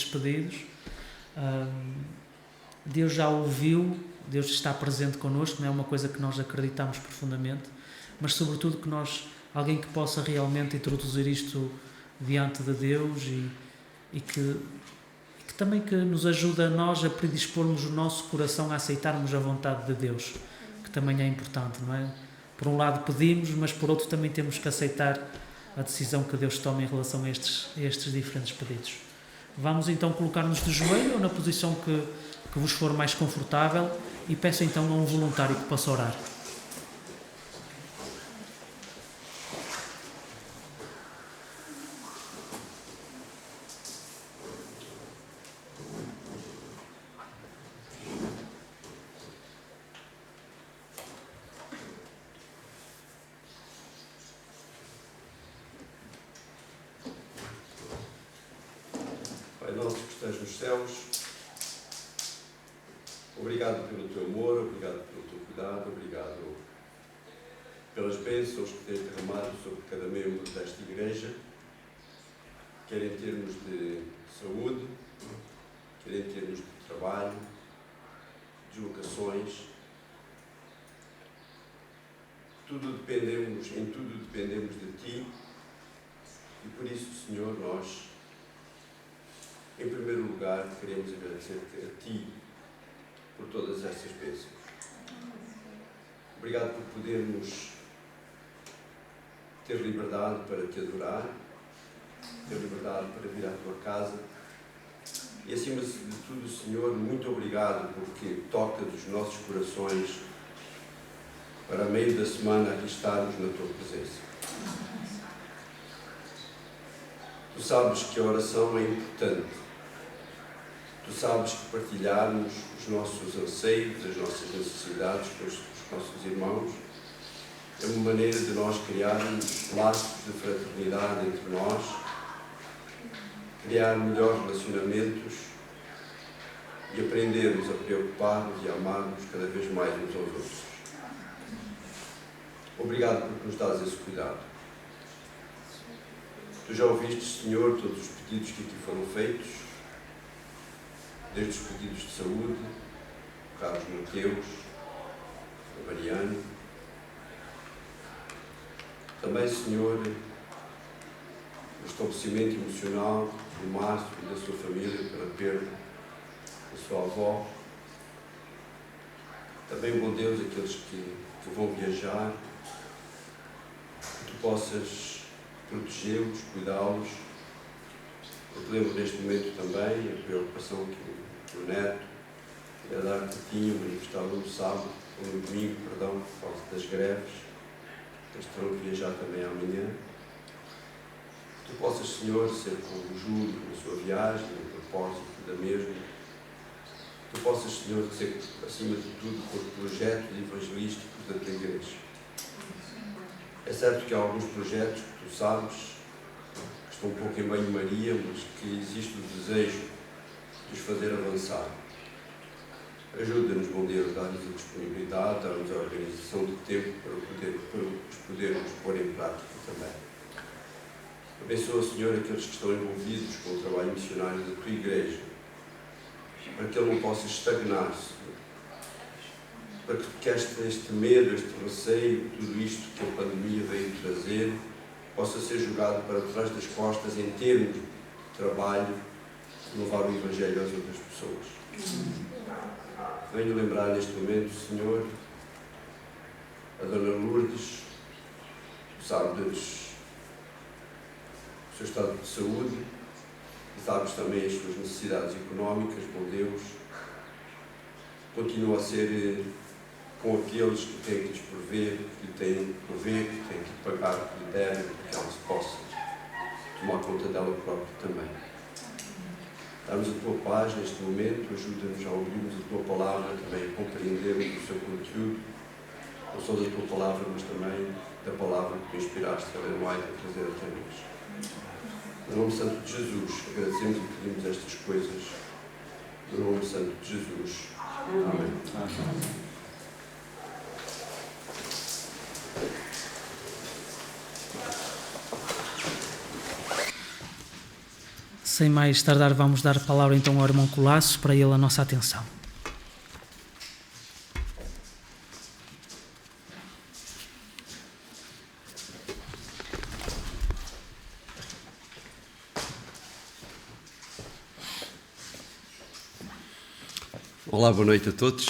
pedidos. Deus já ouviu, Deus está presente connosco, não é uma coisa que nós acreditamos profundamente, mas sobretudo que alguém que possa realmente introduzir isto diante de Deus e que também que nos ajude a nós a predispormos o nosso coração a aceitarmos a vontade de Deus, que também é importante, não é? Por um lado pedimos, mas por outro também temos que aceitar a decisão que Deus toma em relação a estes diferentes pedidos. Vamos então colocar-nos de joelho ou na posição que vos for mais confortável e peço então a um voluntário que possa orar. Pai nosso que estás nos céus, obrigado pelo teu amor, obrigado pelo teu cuidado, obrigado pelas bênçãos que tens derramado sobre cada membro desta igreja, quer em termos de saúde, quer em termos de trabalho, deslocações. Em tudo dependemos de Ti e por isso, Senhor, nós, em primeiro lugar, queremos agradecer-te a Ti por todas estas bênçãos. Obrigado por podermos ter liberdade para Te adorar, ter liberdade para vir à Tua casa e, acima de tudo, Senhor, muito obrigado porque tocas os nossos corações para, a meio da semana, aqui estarmos na Tua presença. Tu sabes que a oração é importante. Tu sabes que partilharmos os nossos anseios, as nossas necessidades com os nossos irmãos é uma maneira de nós criarmos laços de fraternidade entre nós, criar melhores relacionamentos e aprendermos a preocupar-nos e a amar-nos cada vez mais uns aos outros. Obrigado por nos dares esse cuidado. Tu já ouviste, Senhor, todos os pedidos que aqui foram feitos, desde os pedidos de saúde, o Carlos Mateus, a Mariana. Também, Senhor, o estabelecimento emocional do Márcio e da sua família pela perda da sua avó. Também, bom Deus, aqueles que vão viajar, que Tu possas protegê-los, cuidá-los. Eu te lembro neste momento também a preocupação que o neto e a Darta tinham manifestado no sábado, ou no domingo, perdão, por causa das greves. Eles terão que viajar também amanhã. Que Tu possas, Senhor, ser com o Júlio na sua viagem, no propósito da mesma. Que Tu possas, Senhor, ser, acima de tudo, com os projetos evangelísticos da Tua Igreja. É certo que há alguns projetos que Tu sabes que estão um pouco em banho-maria, mas que existe o desejo de os fazer avançar. Ajuda-nos, bom Deus, dar-nos a disponibilidade, dar-nos a organização do tempo para os podermos pôr em prática também. Abençoa, Senhor, aqueles que estão envolvidos com o trabalho missionário da Tua Igreja, para que ele não possa estagnar, Senhor. Para que este medo, este receio, tudo isto que a pandemia veio trazer, possa ser jogado para trás das costas em termos de trabalho, de levar o Evangelho às outras pessoas. Venho lembrar neste momento, Senhor, a Dona Lourdes, sabe do seu estado de saúde, e sabes também as suas necessidades económicas, bom Deus. Continua a ser com aqueles que têm que lhes prover, que lhe têm que prover, que têm que pagar o que lhe devem, para que ela se possa tomar conta dela própria também. Dá-nos a Tua paz neste momento, ajuda-nos a ouvirmos a Tua palavra, também a compreendermos o seu conteúdo, não só da Tua palavra, mas também da palavra que Tu inspiraste a Ellen White a trazer até nós. No nome santo de Jesus, agradecemos e pedimos estas coisas. No nome santo de Jesus. Amém. Amém. Sem mais tardar, vamos dar a palavra então ao irmão Colasso, para ele a nossa atenção. Olá, boa noite a todos.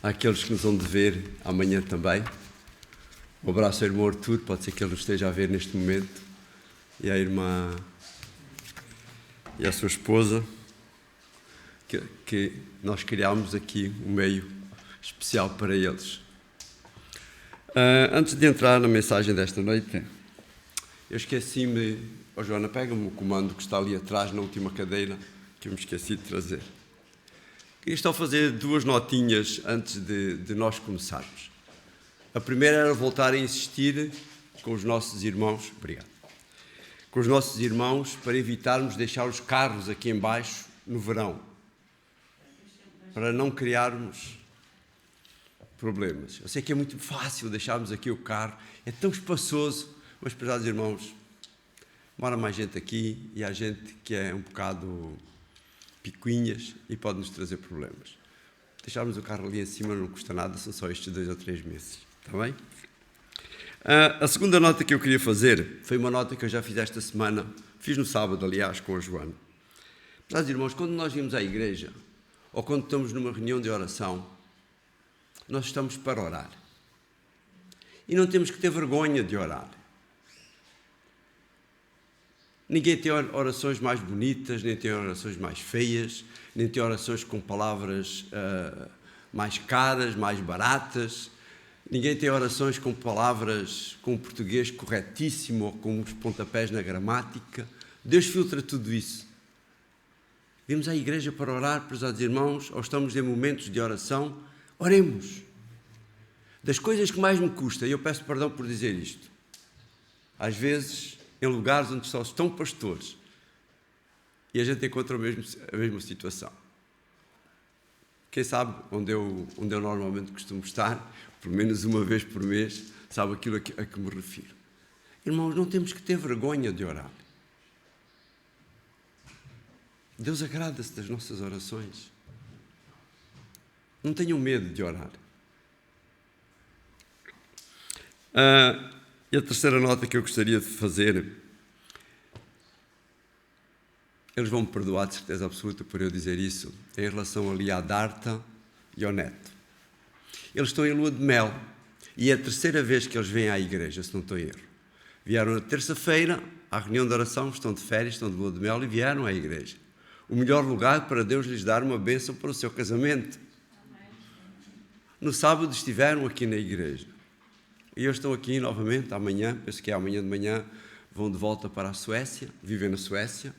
Àqueles que nos vão de ver amanhã também. Um abraço ao irmão Artur, pode ser que ele nos esteja a ver neste momento. E à irmã e à sua esposa, que nós criámos aqui um meio especial para eles. Antes de entrar na mensagem desta noite, eu esqueci-me... Joana, pega-me o comando que está ali atrás, na última cadeira, que eu me esqueci de trazer. Queria só fazer duas notinhas antes de nós começarmos. A primeira era voltar a insistir com os nossos irmãos, obrigado, com os nossos irmãos para evitarmos deixar os carros aqui em baixo no verão, para não criarmos problemas. Eu sei que é muito fácil deixarmos aqui o carro, é tão espaçoso, mas, prezados irmãos, mora mais gente aqui e há gente que é um bocado picuinhas e pode nos trazer problemas. Deixarmos o carro ali em cima não custa nada, são só estes 2 ou 3 meses, está bem? A segunda nota que eu queria fazer foi uma nota que eu já fiz esta semana, fiz no sábado, aliás, com a Joana. Prezados irmãos, quando nós vimos à igreja, ou quando estamos numa reunião de oração, nós estamos para orar. E não temos que ter vergonha de orar. Ninguém tem orações mais bonitas, nem tem orações mais feias, nem tem orações com palavras mais caras, mais baratas. Ninguém tem orações com palavras com português corretíssimo ou com uns pontapés na gramática. Deus filtra tudo isso. Vimos à igreja para orar, prezados irmãos, ou estamos em momentos de oração, oremos. Das coisas que mais me custa, e eu peço perdão por dizer isto, às vezes, em lugares onde só estão pastores, e a gente encontra a mesma situação. Quem sabe onde eu normalmente costumo estar, pelo menos uma vez por mês, sabe aquilo a que me refiro. Irmãos, não temos que ter vergonha de orar. Deus agrada-se das nossas orações. Não tenham medo de orar. E a terceira nota que eu gostaria de fazer, eles vão me perdoar de certeza absoluta por eu dizer isso, em relação ali à Darta e ao Neto. Eles estão em lua de mel e é a terceira vez que eles vêm à igreja, se não estou em erro. Vieram na terça-feira à reunião de oração, estão de férias, estão de lua de mel e vieram à igreja. O melhor lugar para Deus lhes dar uma bênção para o seu casamento. No sábado estiveram aqui na igreja. E eles estão aqui novamente, amanhã, penso que é amanhã de manhã, vão de volta para a Suécia, vivem na Suécia.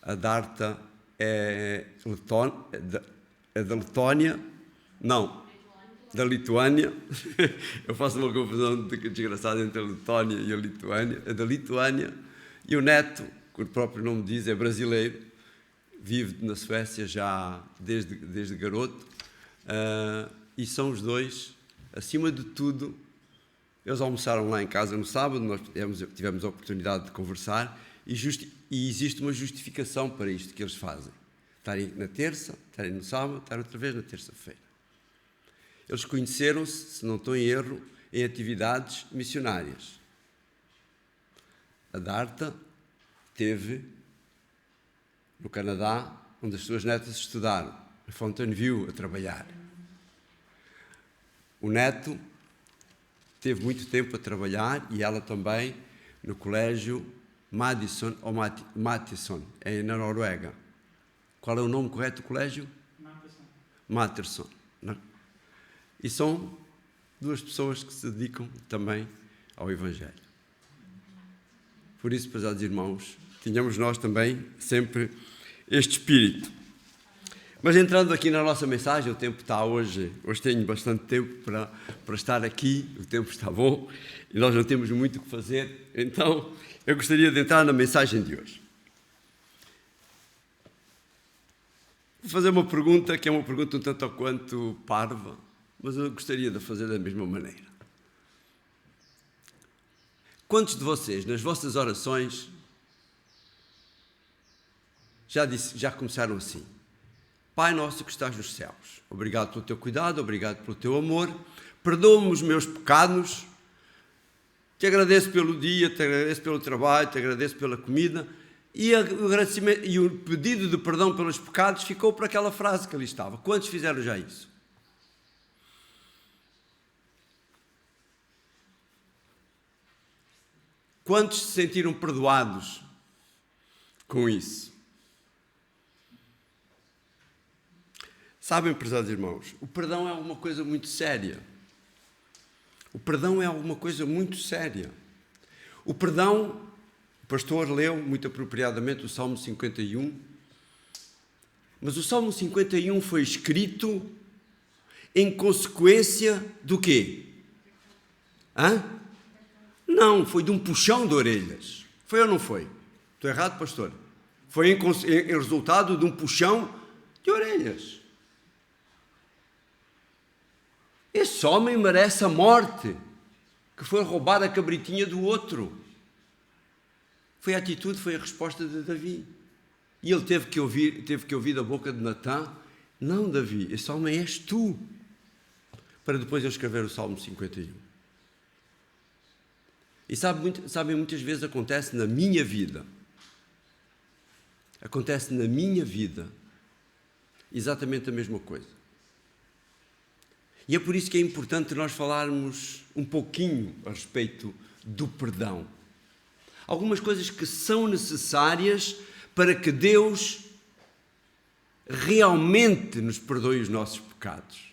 A Darta é da Letónia, não, da Lituânia. Eu faço uma confusão desgraçada entre a Letónia e a Lituânia. É da Lituânia. E o Neto, que o próprio nome diz, é brasileiro, vive na Suécia já desde garoto. E são os dois, acima de tudo. Eles almoçaram lá em casa no sábado, nós tivemos a oportunidade de conversar e existe uma justificação para isto que eles fazem. Estarem na terça, estarem no sábado, estarem outra vez na terça-feira. Eles conheceram-se, se não estou em erro, em atividades missionárias. A Darta esteve no Canadá, onde as suas netas estudaram, em Fountainville, a trabalhar. O Neto teve muito tempo a trabalhar e ela também no colégio Madison, ou Mattisson, na Noruega. Qual é o nome correto do colégio? Mattisson. E são duas pessoas que se dedicam também ao Evangelho. Por isso, prezados irmãos, tínhamos nós também sempre este espírito. Mas entrando aqui na nossa mensagem, o tempo está hoje tenho bastante tempo para estar aqui, o tempo está bom e nós não temos muito o que fazer, então eu gostaria de entrar na mensagem de hoje. Vou fazer uma pergunta que é uma pergunta um tanto ou quanto parva, mas eu gostaria de fazer da mesma maneira. Quantos de vocês, nas vossas orações, já começaram assim. Pai nosso que estás nos céus, obrigado pelo teu cuidado, obrigado pelo teu amor, perdoa-me os meus pecados, te agradeço pelo dia, te agradeço pelo trabalho, te agradeço pela comida, e o agradecimento e o pedido de perdão pelos pecados ficou por aquela frase que ali estava. Quantos fizeram já isso? Quantos se sentiram perdoados com isso? Sabem, prezados irmãos, o perdão é uma coisa muito séria. O perdão é alguma coisa muito séria. O perdão, o pastor leu muito apropriadamente o Salmo 51, mas o Salmo 51 foi escrito em consequência do quê? Não, foi de um puxão de orelhas. Foi ou não foi? Estou errado, pastor? Foi em resultado de um puxão de orelhas. Esse homem merece a morte, que foi roubar a cabritinha do outro. Foi a atitude, foi a resposta de Davi. E ele teve que ouvir da boca de Natã: não, Davi, esse homem és tu. Para depois ele escrever o Salmo 51. E sabem, muitas vezes acontece na minha vida. Acontece na minha vida exatamente a mesma coisa. E é por isso que é importante nós falarmos um pouquinho a respeito do perdão. Algumas coisas que são necessárias para que Deus realmente nos perdoe os nossos pecados.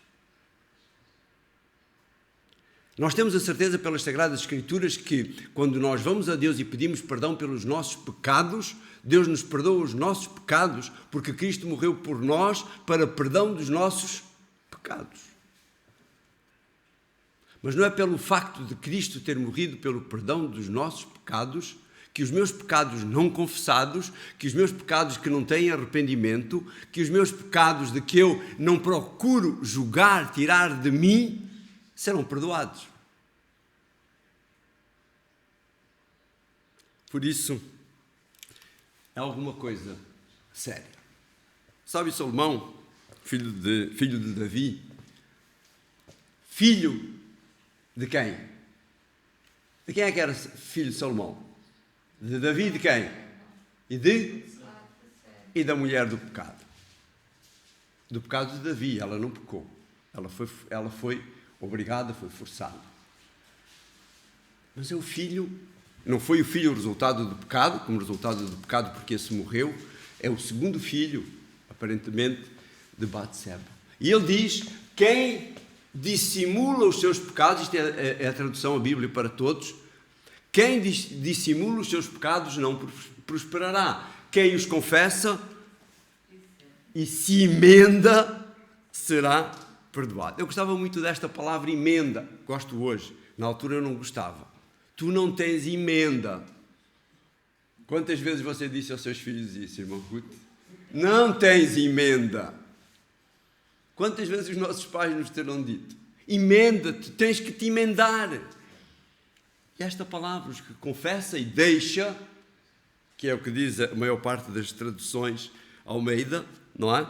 Nós temos a certeza pelas Sagradas Escrituras que quando nós vamos a Deus e pedimos perdão pelos nossos pecados, Deus nos perdoa os nossos pecados porque Cristo morreu por nós para perdão dos nossos pecados. Mas não é pelo facto de Cristo ter morrido pelo perdão dos nossos pecados, que os meus pecados não confessados, que os meus pecados que não têm arrependimento, que os meus pecados de que eu não procuro julgar, tirar de mim, serão perdoados. Por isso, é alguma coisa séria. Sabe Salomão, filho de Davi, filho de quem? De quem é que era filho de Salomão? De Davi de quem? E da mulher do pecado. Do pecado de Davi, ela não pecou. Ela foi obrigada, foi forçada. Mas é o filho, não foi o filho o resultado do pecado, como resultado do pecado porque esse morreu, é o segundo filho, aparentemente, de Batseba. E ele diz, quem dissimula os seus pecados, isto é a tradução da Bíblia para todos, quem dissimula os seus pecados não prosperará. Quem os confessa e se emenda será perdoado. Eu gostava muito desta palavra emenda, gosto hoje, na altura eu não gostava. Tu não tens emenda. Quantas vezes você disse aos seus filhos isso, irmão Ruth? Não tens emenda. Quantas vezes os nossos pais nos terão dito? Emenda-te, tens que te emendar. E esta palavra, os que confessa e deixa, que é o que diz a maior parte das traduções Almeida, não é?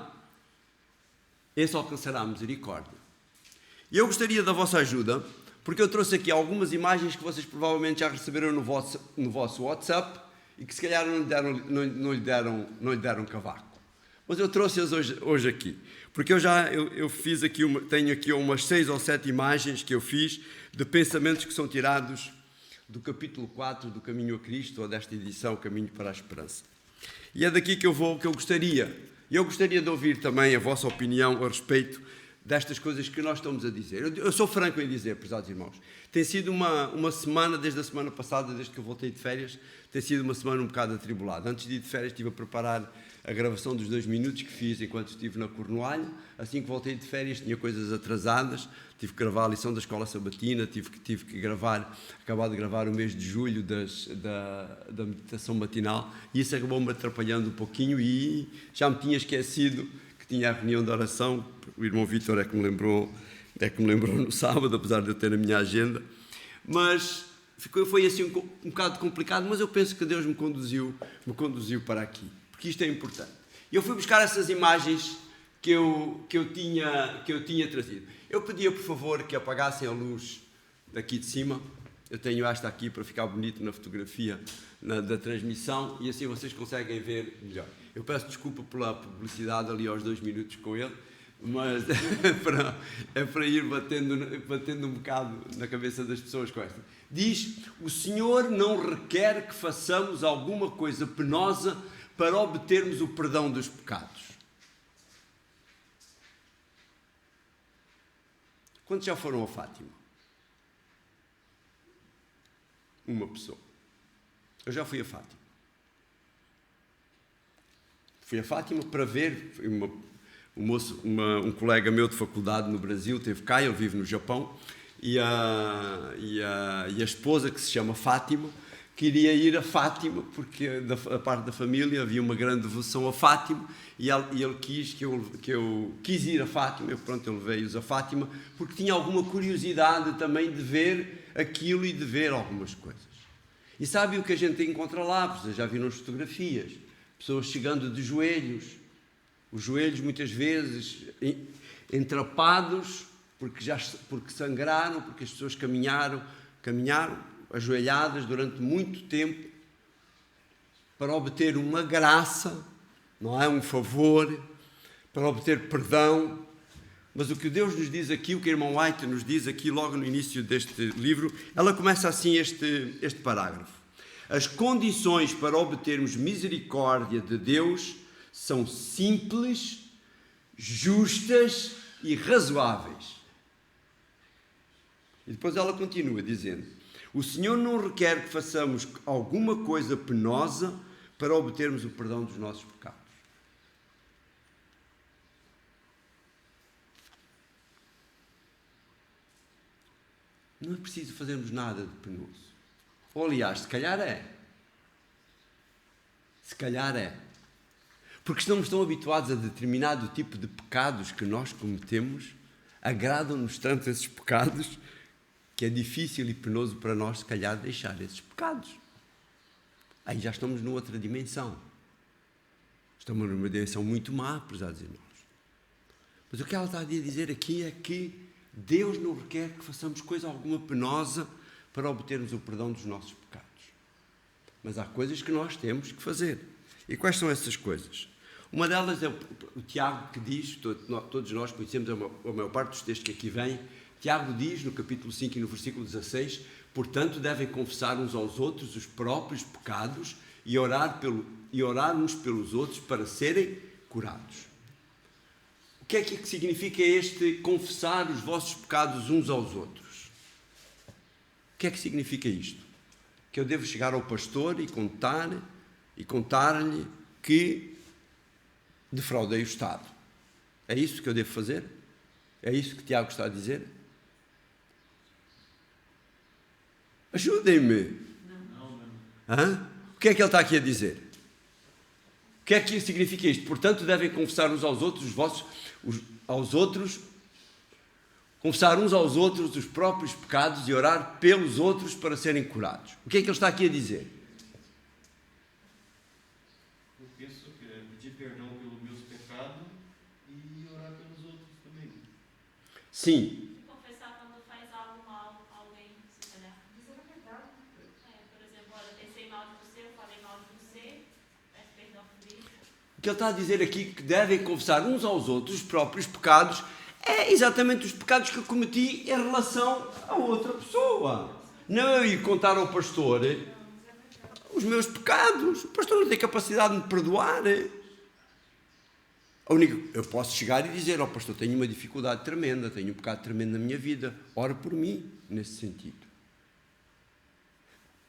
Esse alcançará a misericórdia. E eu gostaria da vossa ajuda, porque eu trouxe aqui algumas imagens que vocês provavelmente já receberam no vosso WhatsApp e que se calhar não lhe deram cavaco. Mas eu trouxe-as hoje aqui, porque eu fiz aqui tenho aqui umas 6 ou 7 imagens que eu fiz de pensamentos que são tirados do capítulo 4 do Caminho a Cristo, ou desta edição Caminho para a Esperança. E é daqui que eu gostaria. E eu gostaria de ouvir também a vossa opinião a respeito destas coisas que nós estamos a dizer. Eu sou franco em dizer, prezados irmãos, tem sido uma semana, desde a semana passada, desde que eu voltei de férias, tem sido uma semana um bocado atribulada. Antes de ir de férias estive a preparar a gravação dos 2 minutos que fiz enquanto estive na Cornualha. Assim que voltei de férias tinha coisas atrasadas, tive que gravar a lição da escola sabatina, tive que acabar de gravar o mês de julho da meditação matinal, e isso acabou-me atrapalhando um pouquinho e já me tinha esquecido que tinha a reunião de oração. O irmão Vítor é que me lembrou no sábado, apesar de eu ter na minha agenda, mas foi assim um bocado complicado, mas eu penso que Deus me conduziu para aqui. porque isto é importante. Eu fui buscar essas imagens que eu tinha trazido. Eu pedia, por favor, que apagassem a luz daqui de cima. Eu tenho esta aqui para ficar bonito na fotografia da transmissão e assim vocês conseguem ver melhor. Eu peço desculpa pela publicidade ali aos 2 minutos com ele, mas é para ir batendo um bocado na cabeça das pessoas com esta. Diz: o Senhor não requer que façamos alguma coisa penosa para obtermos o perdão dos pecados. Quantos já foram a Fátima? Uma pessoa. Eu já fui a Fátima. Fui a Fátima para ver um colega meu de faculdade no Brasil, esteve cá, ele vive no Japão, e a esposa, que se chama Fátima, queria ir a Fátima, porque da parte da família havia uma grande devoção a Fátima, e ele quis que eu quis ir a Fátima, ele veio-os a Fátima, porque tinha alguma curiosidade também de ver aquilo e de ver algumas coisas. E sabe o que a gente encontra lá? Vocês já viram as fotografias, pessoas chegando de joelhos, os joelhos muitas vezes entrapados, porque sangraram, porque as pessoas caminharam ajoelhadas durante muito tempo para obter uma graça, não é? Um favor, para obter perdão. Mas o que Deus nos diz aqui, o que a irmã White nos diz aqui logo no início deste livro, ela começa assim este parágrafo. As condições para obtermos misericórdia de Deus são simples, justas e razoáveis. E depois ela continua dizendo: o Senhor não requer que façamos alguma coisa penosa para obtermos o perdão dos nossos pecados. Não é preciso fazermos nada de penoso. Ou, aliás, se calhar é. Se calhar é. Porque estamos tão habituados a determinado tipo de pecados que nós cometemos, agradam-nos tanto esses pecados, que é difícil e penoso para nós, se calhar, deixar esses pecados. Aí já estamos noutra dimensão. Estamos numa dimensão muito má, prezados irmãos. Mas o que ela está a dizer aqui é que Deus não requer que façamos coisa alguma penosa para obtermos o perdão dos nossos pecados. Mas há coisas que nós temos que fazer. E quais são essas coisas? Uma delas é o Tiago, que diz, todos nós conhecemos a maior parte dos textos que aqui vêm. Tiago diz, no capítulo 5 e no versículo 16, portanto, devem confessar uns aos outros os próprios pecados e orar uns pelos outros para serem curados. O que é que significa este confessar os vossos pecados uns aos outros? O que é que significa isto? Que eu devo chegar ao pastor e contar-lhe que defraudei o Estado. É isso que eu devo fazer? É isso que Tiago está a dizer? Ajudem-me. Não. O que é que ele está aqui a dizer? O que é que significa isto? Portanto, devem confessar uns aos outros confessar uns aos outros os próprios pecados e orar pelos outros para serem curados. O que é que ele está aqui a dizer? Eu penso que é pedir perdão pelos meus pecados e orar pelos outros também. Sim. Confessar quando faz algo mal a alguém, se calhar. Dizer a verdade. Por exemplo, olha, eu pensei mal de você, eu falei mal de você, peço perdão por isso. O que ele está a dizer aqui, que devem confessar uns aos outros os próprios pecados, é exatamente os pecados que eu cometi em relação a outra pessoa. Não eu ir contar ao pastor os meus pecados. O pastor não tem capacidade de me perdoar. Eu posso chegar e dizer ao pastor: tenho uma dificuldade tremenda, tenho um pecado tremendo na minha vida, ora por mim, nesse sentido.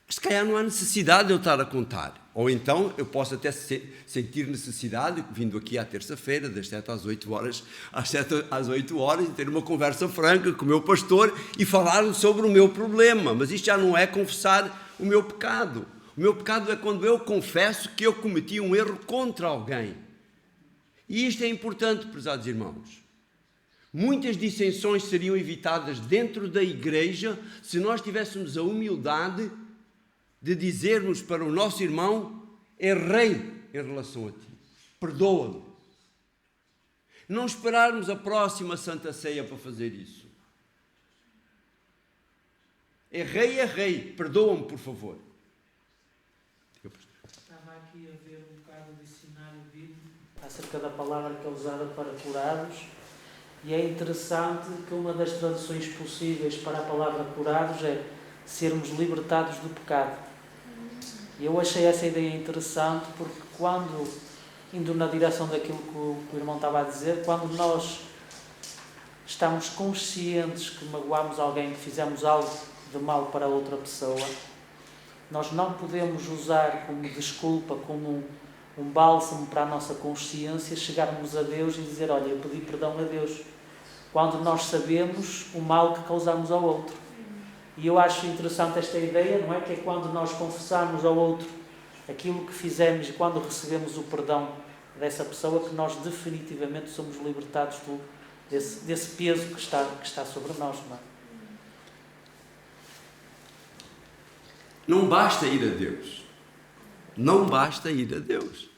Se calhar não há necessidade de eu estar a contar. Ou então eu posso até sentir necessidade, vindo aqui à terça-feira, das 7 às 8 horas, às 8 horas, e ter uma conversa franca com o meu pastor e falar sobre o meu problema. Mas isto já não é confessar o meu pecado. O meu pecado é quando eu confesso que eu cometi um erro contra alguém. E isto é importante, prezados irmãos. Muitas dissensões seriam evitadas dentro da igreja se nós tivéssemos a humildade de dizermos para o nosso irmão: errei, em relação a ti. Perdoa-me. Não esperarmos a próxima Santa Ceia para fazer isso. Errei, perdoa-me, por favor. Estava aqui a ver um bocado o dicionário bíblico acerca da palavra que é usada para curados, e é interessante que uma das traduções possíveis para a palavra curados é sermos libertados do pecado. E eu achei essa ideia interessante porque quando, indo na direção daquilo que o irmão estava a dizer, quando nós estamos conscientes que magoamos alguém, que fizemos algo de mal para outra pessoa, nós não podemos usar como desculpa, como um bálsamo para a nossa consciência, chegarmos a Deus e dizer, olha, eu pedi perdão a Deus, quando nós sabemos o mal que causamos ao outro. E eu acho interessante esta ideia, não é? Que é quando nós confessamos ao outro aquilo que fizemos e quando recebemos o perdão dessa pessoa, que nós definitivamente somos libertados desse peso que está sobre nós, não é? Não basta ir a Deus. Não basta ir a Deus.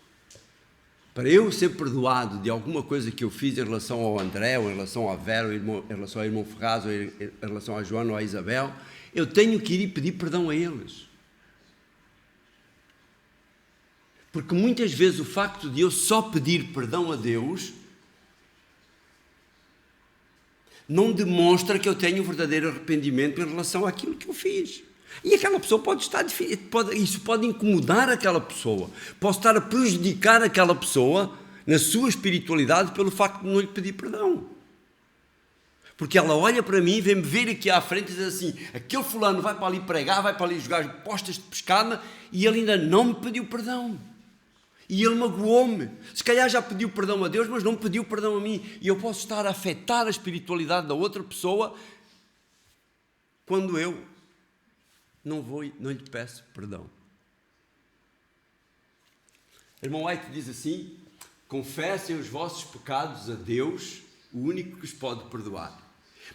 Para eu ser perdoado de alguma coisa que eu fiz em relação ao André, ou em relação à Vera, ou em relação ao irmão Ferraz, ou em relação à Joana ou à Isabel, eu tenho que ir e pedir perdão a eles. Porque muitas vezes o facto de eu só pedir perdão a Deus não demonstra que eu tenho um verdadeiro arrependimento em relação àquilo que eu fiz. E aquela pessoa isso pode incomodar aquela pessoa. Posso estar a prejudicar aquela pessoa na sua espiritualidade pelo facto de não lhe pedir perdão. Porque ela olha para mim, vem-me ver aqui à frente e diz assim, aquele fulano vai para ali pregar, vai para ali jogar postas de pescada e ele ainda não me pediu perdão. E ele magoou-me. Se calhar já pediu perdão a Deus, mas não pediu perdão a mim. E eu posso estar a afetar a espiritualidade da outra pessoa quando eu não lhe peço perdão. Irmão White diz assim, confessem os vossos pecados a Deus, o único que os pode perdoar.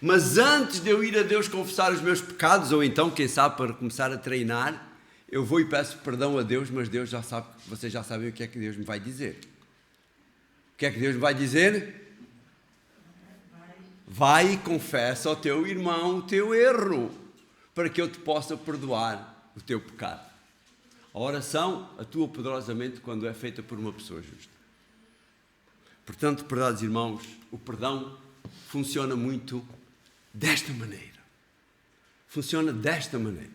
Mas antes de eu ir a Deus confessar os meus pecados, ou então, quem sabe, para começar a treinar, eu vou e peço perdão a Deus, mas Deus já sabe, vocês já sabem o que é que Deus me vai dizer. O que é que Deus me vai dizer? Vai e confessa ao teu irmão o teu erro, para que eu te possa perdoar o teu pecado. A oração atua poderosamente quando é feita por uma pessoa justa. Portanto, prezados irmãos, o perdão funciona muito desta maneira. Funciona desta maneira.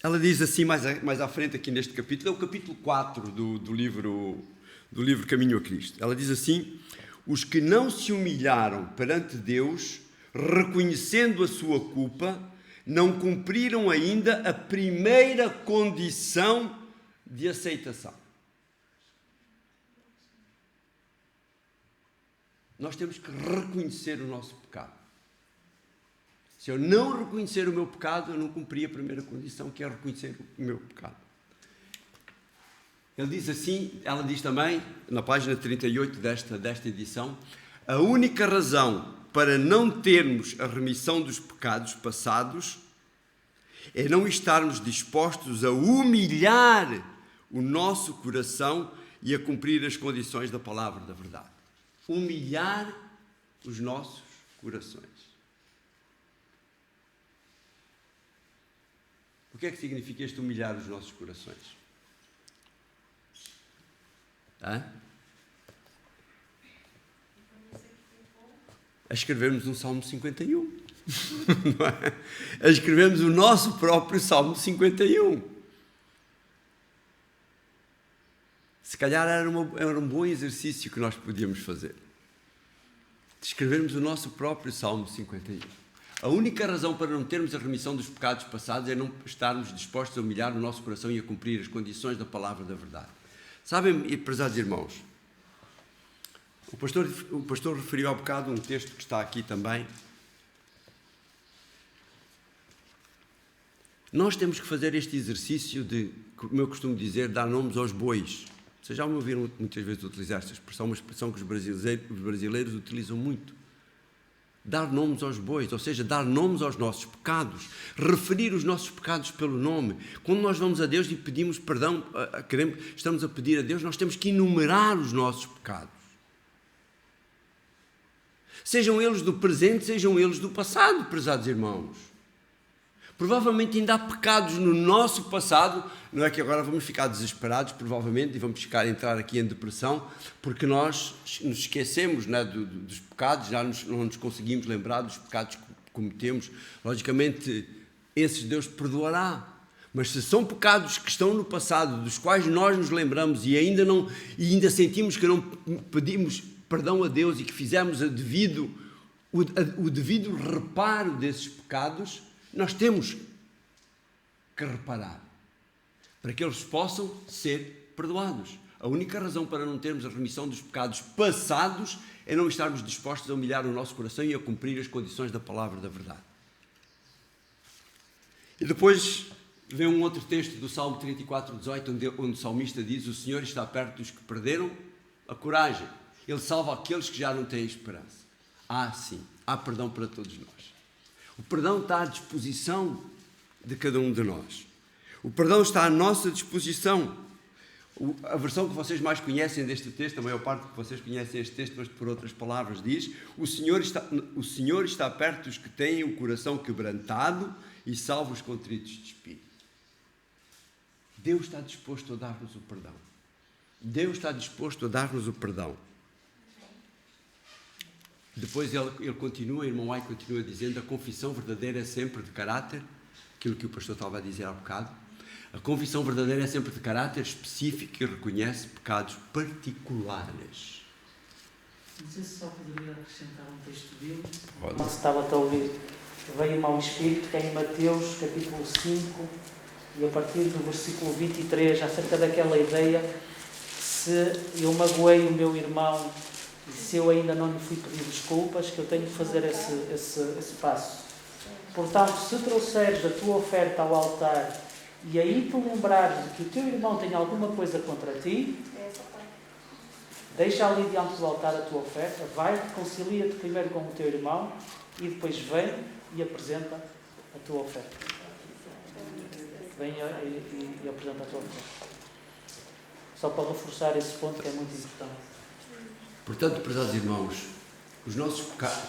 Ela diz assim mais à frente aqui neste capítulo, é o capítulo 4 do livro Caminho a Cristo. Ela diz assim, os que não se humilharam perante Deus, reconhecendo a sua culpa, não cumpriram ainda a primeira condição de aceitação. Nós temos que reconhecer o nosso pecado. Se eu não reconhecer o meu pecado, eu não cumpri a primeira condição, que é reconhecer o meu pecado. Ele diz assim, ela diz também, na página 38 desta edição, a única razão para não termos a remissão dos pecados passados é não estarmos dispostos a humilhar o nosso coração e a cumprir as condições da palavra da verdade. Humilhar os nossos corações. O que é que significa este humilhar os nossos corações? A escrevermos um Salmo 51. Não é? A escrevermos o nosso próprio Salmo 51. Se calhar era um bom exercício que nós podíamos fazer. De escrevermos o nosso próprio Salmo 51. A única razão para não termos a remissão dos pecados passados é não estarmos dispostos a humilhar o nosso coração e a cumprir as condições da palavra da verdade. Sabem, prezados irmãos, o pastor referiu há bocado um texto que está aqui também. Nós temos que fazer este exercício de, como eu costumo dizer, dar nomes aos bois. Vocês já me ouviram muitas vezes utilizar esta expressão, uma expressão que os brasileiros utilizam muito. dar nomes aos bois, ou seja, dar nomes aos nossos pecados, referir os nossos pecados pelo nome. Quando nós vamos a Deus e pedimos perdão, estamos a pedir a Deus, nós temos que enumerar os nossos pecados. Sejam eles do presente, sejam eles do passado, prezados irmãos. Provavelmente ainda há pecados no nosso passado, não é que agora vamos ficar desesperados, provavelmente, e vamos entrar aqui em depressão, porque nós nos esquecemos, né, dos pecados, já não nos conseguimos lembrar dos pecados que cometemos. Logicamente, esses Deus perdoará. Mas se são pecados que estão no passado, dos quais nós nos lembramos e ainda sentimos que não pedimos perdão a Deus e que fizemos o devido reparo desses pecados, nós temos que reparar para que eles possam ser perdoados. A única razão para não termos a remissão dos pecados passados é não estarmos dispostos a humilhar o nosso coração e a cumprir as condições da palavra da verdade. E depois vem um outro texto do Salmo 34:18, onde o salmista diz: o Senhor está perto dos que perderam a coragem. Ele salva aqueles que já não têm esperança. Sim, há perdão para todos nós. O perdão está à disposição de cada um de nós. O perdão está à nossa disposição. A versão que vocês mais conhecem deste texto, a maior parte que vocês conhecem este texto, mas por outras palavras, diz: o Senhor está perto dos que têm o coração quebrantado e salva os contritos de espírito. Deus está disposto a dar-nos o perdão. Deus está disposto a dar-nos o perdão. Depois ele continua, irmão Ai continua dizendo: a confissão verdadeira é sempre de caráter, aquilo que o pastor estava a dizer há bocado, a confissão verdadeira é sempre de caráter específico e reconhece pecados particulares. Não sei se só poderia acrescentar um texto bíblico. Quando estava a ouvir, veio-me ao Espírito, que é em Mateus capítulo 5, e a partir do versículo 23, acerca daquela ideia, se eu magoei o meu irmão e se eu ainda não lhe fui pedir desculpas, que eu tenho que fazer esse passo. Portanto, se trouxeres a tua oferta ao altar e aí te lembrares de que o teu irmão tem alguma coisa contra ti, deixa ali diante do altar a tua oferta, vai, reconcilia-te primeiro com o teu irmão e depois vem e apresenta a tua oferta. Vem e apresenta a tua oferta. Só para reforçar esse ponto que é muito importante. Portanto, prezados irmãos, os nossos pecados,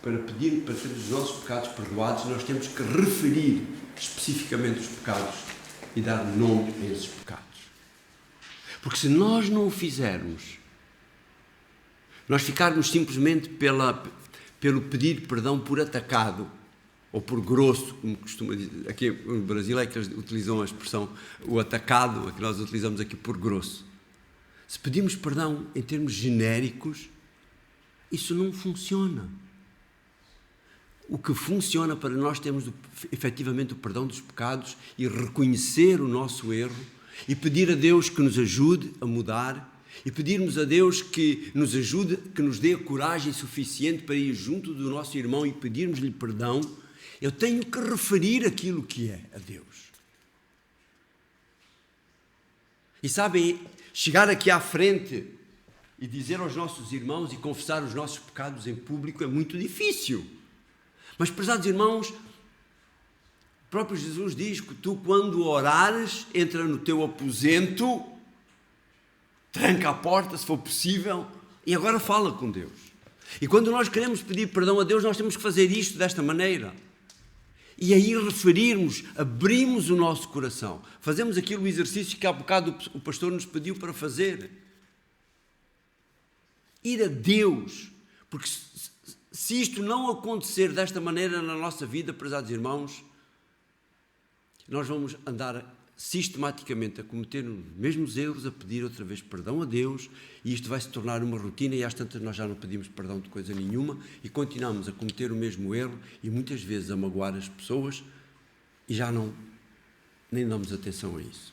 para ter os nossos pecados perdoados, nós temos que referir especificamente os pecados e dar nome a esses pecados. Porque se nós não o fizermos, nós ficarmos simplesmente pelo pedir perdão por atacado, ou por grosso, como costuma dizer. Aqui no Brasil é que eles utilizam a expressão o atacado, a que nós utilizamos aqui por grosso. Se pedimos perdão em termos genéricos, isso não funciona. O que funciona para nós termos efetivamente o perdão dos pecados e reconhecer o nosso erro e pedir a Deus que nos ajude a mudar e pedirmos a Deus que nos ajude, que nos dê a coragem suficiente para ir junto do nosso irmão e pedirmos-lhe perdão. Eu tenho que referir aquilo que é a Deus. E sabem, chegar aqui à frente e dizer aos nossos irmãos e confessar os nossos pecados em público é muito difícil. Mas, prezados irmãos, o próprio Jesus diz que tu, quando orares, entra no teu aposento, tranca a porta, se for possível, e agora fala com Deus. E quando nós queremos pedir perdão a Deus, nós temos que fazer isto desta maneira. E aí referirmos, abrimos o nosso coração. Fazemos aquilo, o exercício que há bocado o pastor nos pediu para fazer. Ir a Deus. Porque se isto não acontecer desta maneira na nossa vida, prezados irmãos, nós vamos andar sistematicamente a cometer os mesmos erros, a pedir outra vez perdão a Deus, e isto vai se tornar uma rotina, e às tantas nós já não pedimos perdão de coisa nenhuma, e continuamos a cometer o mesmo erro, e muitas vezes a magoar as pessoas, e já nem damos atenção a isso.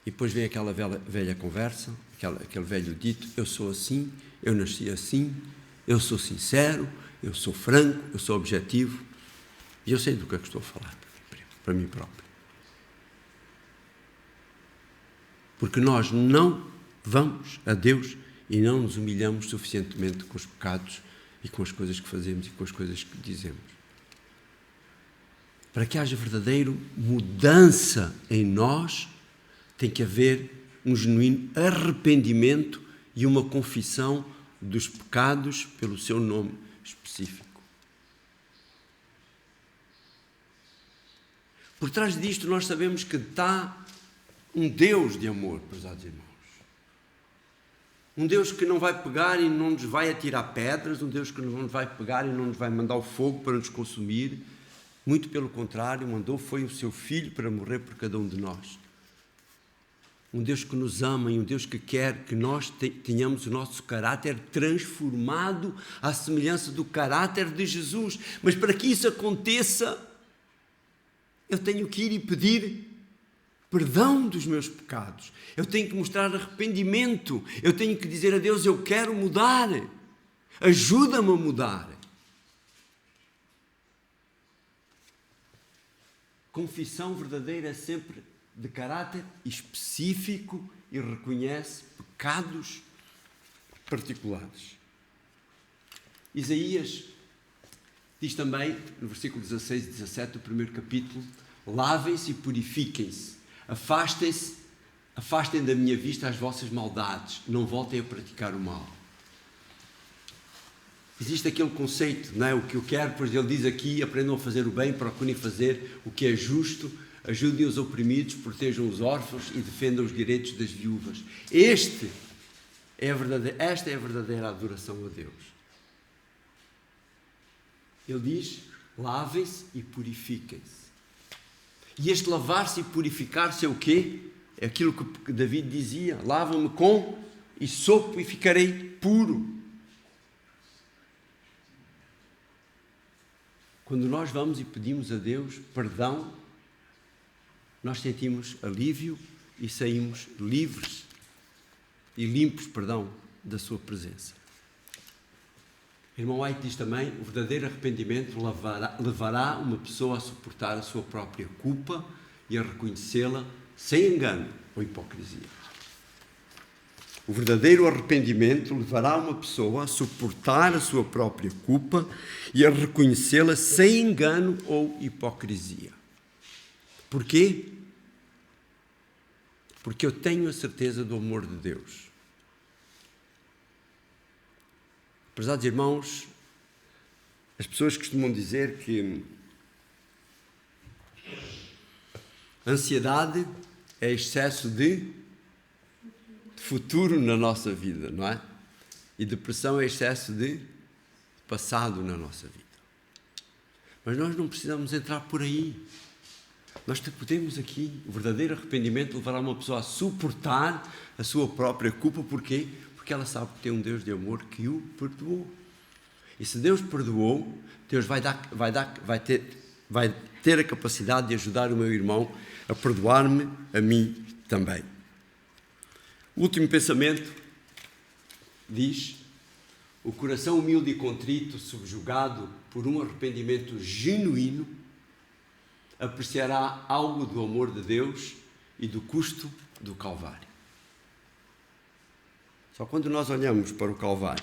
E depois vem aquela velha conversa, aquele velho dito: eu sou assim, eu nasci assim, eu sou sincero, eu sou franco, eu sou objetivo, e eu sei do que é que estou a falar. Para mim próprio. Porque nós não vamos a Deus e não nos humilhamos suficientemente com os pecados e com as coisas que fazemos e com as coisas que dizemos. Para que haja verdadeira mudança em nós, tem que haver um genuíno arrependimento e uma confissão dos pecados pelo seu nome específico. Por trás disto nós sabemos que está um Deus de amor, prezados irmãos. Um Deus que não vai pegar e não nos vai atirar pedras, um Deus que não nos vai pegar e não nos vai mandar o fogo para nos consumir. Muito pelo contrário, foi o seu Filho para morrer por cada um de nós. Um Deus que nos ama e um Deus que quer que nós tenhamos o nosso caráter transformado à semelhança do caráter de Jesus. Mas para que isso aconteça, eu tenho que ir e pedir perdão dos meus pecados. Eu tenho que mostrar arrependimento. Eu tenho que dizer a Deus, eu quero mudar. Ajuda-me a mudar. Confissão verdadeira é sempre de caráter específico e reconhece pecados particulares. Isaías diz também, no versículo 16 e 17 do primeiro capítulo, lavem-se e purifiquem-se, afastem da minha vista as vossas maldades, não voltem a praticar o mal. Existe aquele conceito, não é? O que eu quero, pois ele diz aqui, aprendam a fazer o bem, procurem fazer o que é justo, ajudem os oprimidos, protejam os órfãos e defendam os direitos das viúvas. Esta é a verdadeira adoração a Deus. Ele diz, lavem-se e purifiquem-se. E este lavar-se e purificar-se é o quê? É aquilo que David dizia, lava-me com hisopo e ficarei puro. Quando nós vamos e pedimos a Deus perdão, nós sentimos alívio e saímos livres e limpos, da sua presença. O irmão White diz também, o verdadeiro arrependimento levará uma pessoa a suportar a sua própria culpa e a reconhecê-la sem engano ou hipocrisia. O verdadeiro arrependimento levará uma pessoa a suportar a sua própria culpa e a reconhecê-la sem engano ou hipocrisia. Porquê? Porque eu tenho a certeza do amor de Deus. Prezados irmãos, as pessoas costumam dizer que ansiedade é excesso de futuro na nossa vida, não é? E depressão é excesso de passado na nossa vida. Mas nós não precisamos entrar por aí. Nós podemos aqui, o verdadeiro arrependimento levará uma pessoa a suportar a sua própria culpa. Porquê? Porque ela sabe que tem um Deus de amor que o perdoou. E se Deus perdoou, Deus vai ter a capacidade de ajudar o meu irmão a perdoar-me a mim também. O último pensamento diz: o coração humilde e contrito, subjugado por um arrependimento genuíno, apreciará algo do amor de Deus e do custo do Calvário. Só quando nós olhamos para o Calvário,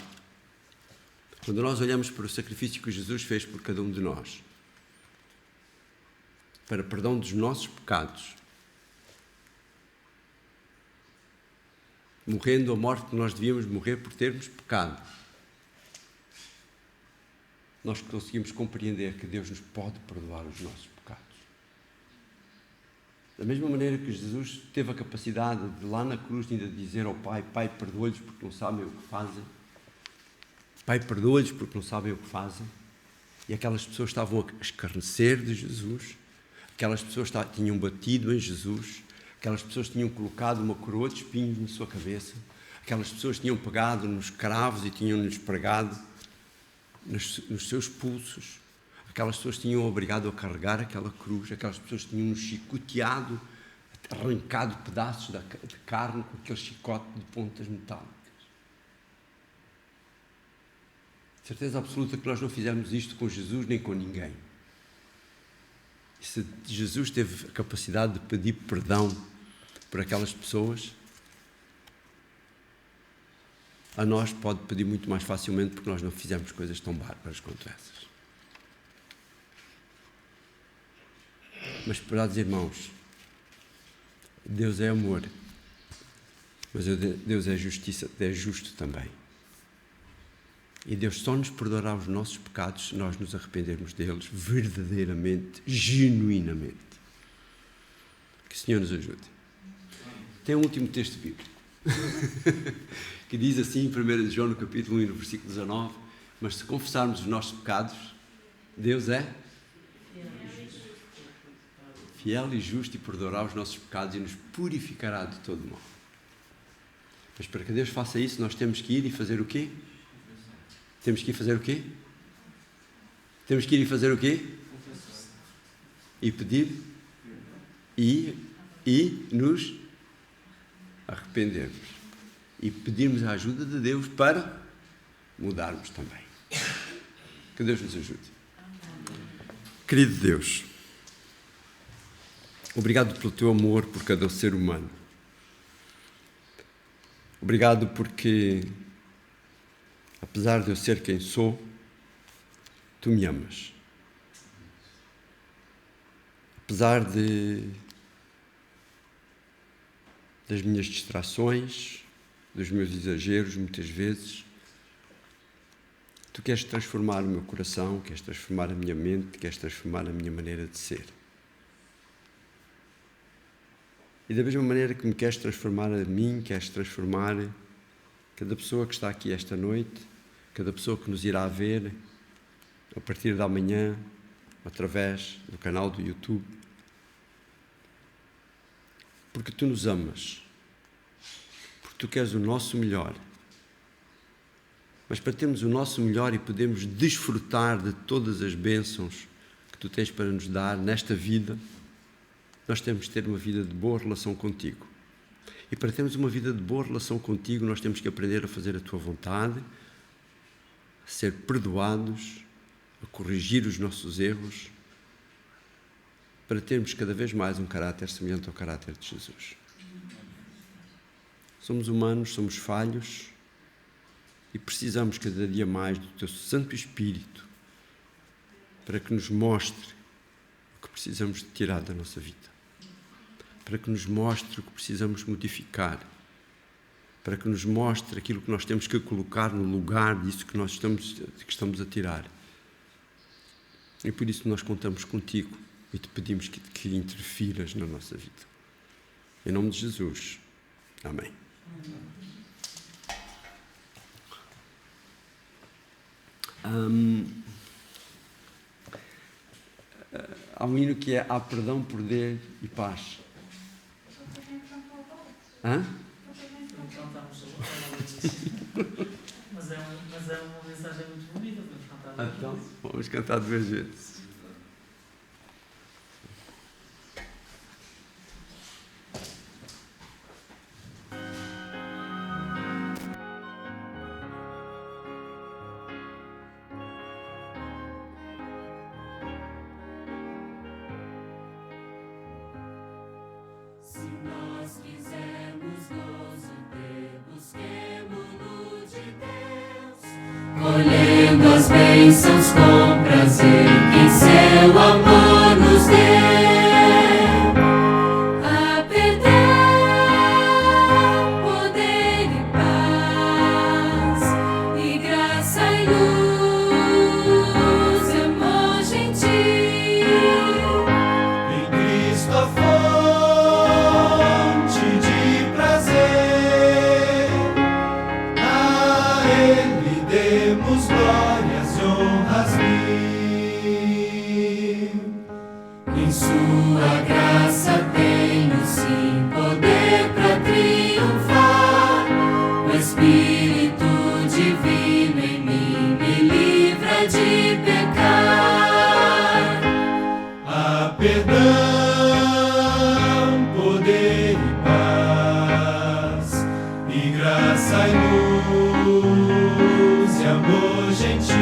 quando nós olhamos para o sacrifício que Jesus fez por cada um de nós, para perdão dos nossos pecados, morrendo a morte que nós devíamos morrer por termos pecado, nós conseguimos compreender que Deus nos pode perdoar os nossos pecados. Da mesma maneira que Jesus teve a capacidade de lá na cruz ainda dizer ao Pai: Pai, perdoa-lhes porque não sabem o que fazem. Pai, perdoa-lhes porque não sabem o que fazem. E aquelas pessoas estavam a escarnecer de Jesus, aquelas pessoas tinham batido em Jesus, aquelas pessoas tinham colocado uma coroa de espinhos na sua cabeça, aquelas pessoas tinham pegado nos cravos e tinham-nos pregado nos seus pulsos, aquelas pessoas tinham obrigado a carregar aquela cruz, aquelas pessoas tinham-nos chicoteado, arrancado pedaços de carne com aquele chicote de pontas metálicas. Certeza absoluta que nós não fizemos isto com Jesus nem com ninguém. E se Jesus teve a capacidade de pedir perdão por aquelas pessoas, a nós pode pedir muito mais facilmente porque nós não fizemos coisas tão bárbaras quanto essas. Mas, prezados irmãos, Deus é amor, mas Deus é justiça, é justo também. E Deus só nos perdoará os nossos pecados se nós nos arrependermos deles verdadeiramente, genuinamente. Que o Senhor nos ajude. Tem um último texto bíblico que diz assim em 1 João, no capítulo 1, no versículo 19: mas se confessarmos os nossos pecados, Deus é fiel e justo e perdoará os nossos pecados e nos purificará de todo mal. Mas para que Deus faça isso, nós temos que ir e fazer o quê? Temos que ir fazer o quê? Temos que ir e fazer o quê? E pedir e nos arrependermos. E pedirmos a ajuda de Deus para mudarmos também. Que Deus nos ajude. Querido Deus, obrigado pelo teu amor por cada ser humano. Obrigado porque, apesar de eu ser quem sou, tu me amas. Apesar das minhas distrações, dos meus exageros, muitas vezes, tu queres transformar o meu coração, queres transformar a minha mente, queres transformar a minha maneira de ser. E da mesma maneira que me queres transformar a mim, queres transformar cada pessoa que está aqui esta noite, cada pessoa que nos irá ver a partir da manhã, através do canal do YouTube. Porque tu nos amas, porque tu queres o nosso melhor. Mas para termos o nosso melhor e podermos desfrutar de todas as bênçãos que tu tens para nos dar nesta vida, nós temos de ter uma vida de boa relação contigo. E para termos uma vida de boa relação contigo, nós temos que aprender a fazer a tua vontade, a ser perdoados, a corrigir os nossos erros, para termos cada vez mais um caráter semelhante ao caráter de Jesus. Somos humanos, somos falhos e precisamos cada dia mais do teu Santo Espírito para que nos mostre o que precisamos de tirar da nossa vida, para que nos mostre o que precisamos modificar, para que nos mostre aquilo que nós temos que colocar no lugar disso que nós estamos a tirar. E por isso nós contamos contigo e te pedimos que interfiras na nossa vida. Em nome de Jesus. Amém. Há um hino que é há perdão, poder e paz. Hã? Mas é uma mensagem muito bonita, podemos cantar. Então, vamos cantar 2 vezes. Colhendo as bênçãos com prazer que seu amor nos deu. A perdão, poder e paz, e graça e luz, e amor gentil. Em Cristo a fonte de prazer, a Ele demos glórias e honras mil. Em sua graça tenho sim poder para triunfar. O Espírito divino em mim me livra de pecar. Há perdão, poder e paz, e graça e luz, e amor gentil.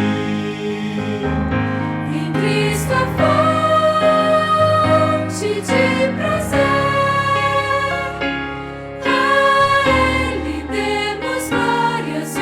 Em Cristo a fonte de prazer, a Ele demos glórias e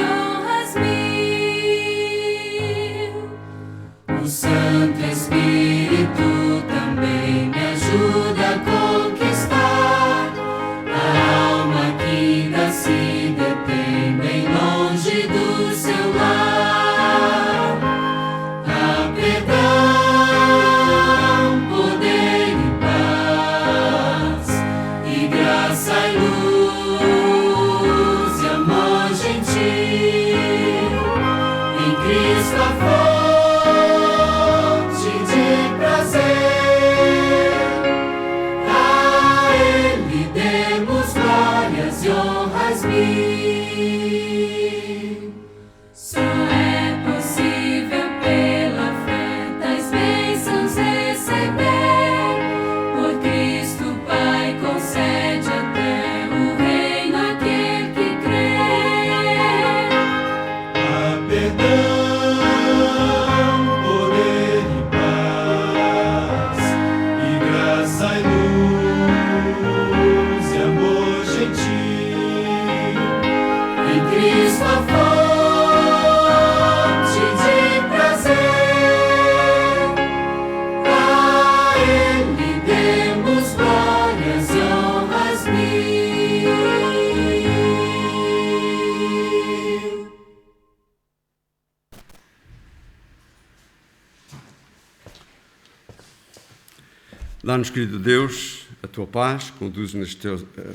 Dá-nos, querido Deus, a tua paz,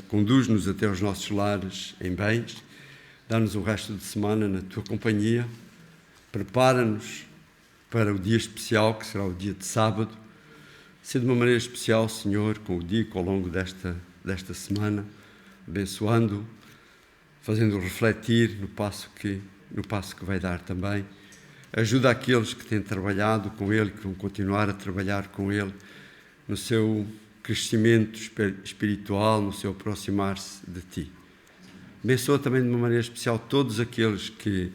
conduz-nos até aos nossos lares em bens, dá-nos o resto de semana na tua companhia, prepara-nos para o dia especial, que será o dia de sábado, se de uma maneira especial, Senhor, com o Dico ao longo desta semana, abençoando, fazendo refletir no passo que vai dar também. Ajuda aqueles que têm trabalhado com Ele, que vão continuar a trabalhar com Ele, no seu crescimento espiritual, no seu aproximar-se de Ti. Abençoa também de uma maneira especial todos aqueles que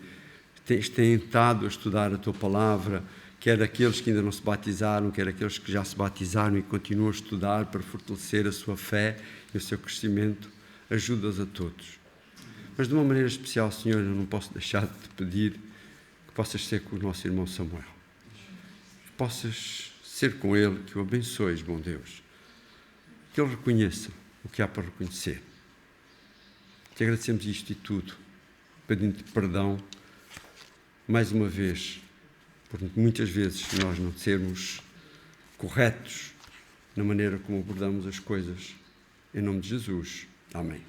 têm estado a estudar a Tua Palavra, quer aqueles que ainda não se batizaram, quer aqueles que já se batizaram e continuam a estudar para fortalecer a sua fé e o seu crescimento. Ajuda-os a todos. Mas de uma maneira especial, Senhor, eu não posso deixar de te pedir que possas ser com o nosso irmão Samuel. Que possas ser com ele, que o abençoes, bom Deus. Que ele reconheça o que há para reconhecer. Te agradecemos isto e tudo, pedindo-te perdão, mais uma vez, por muitas vezes nós não sermos corretos na maneira como abordamos as coisas. Em nome de Jesus. Amém.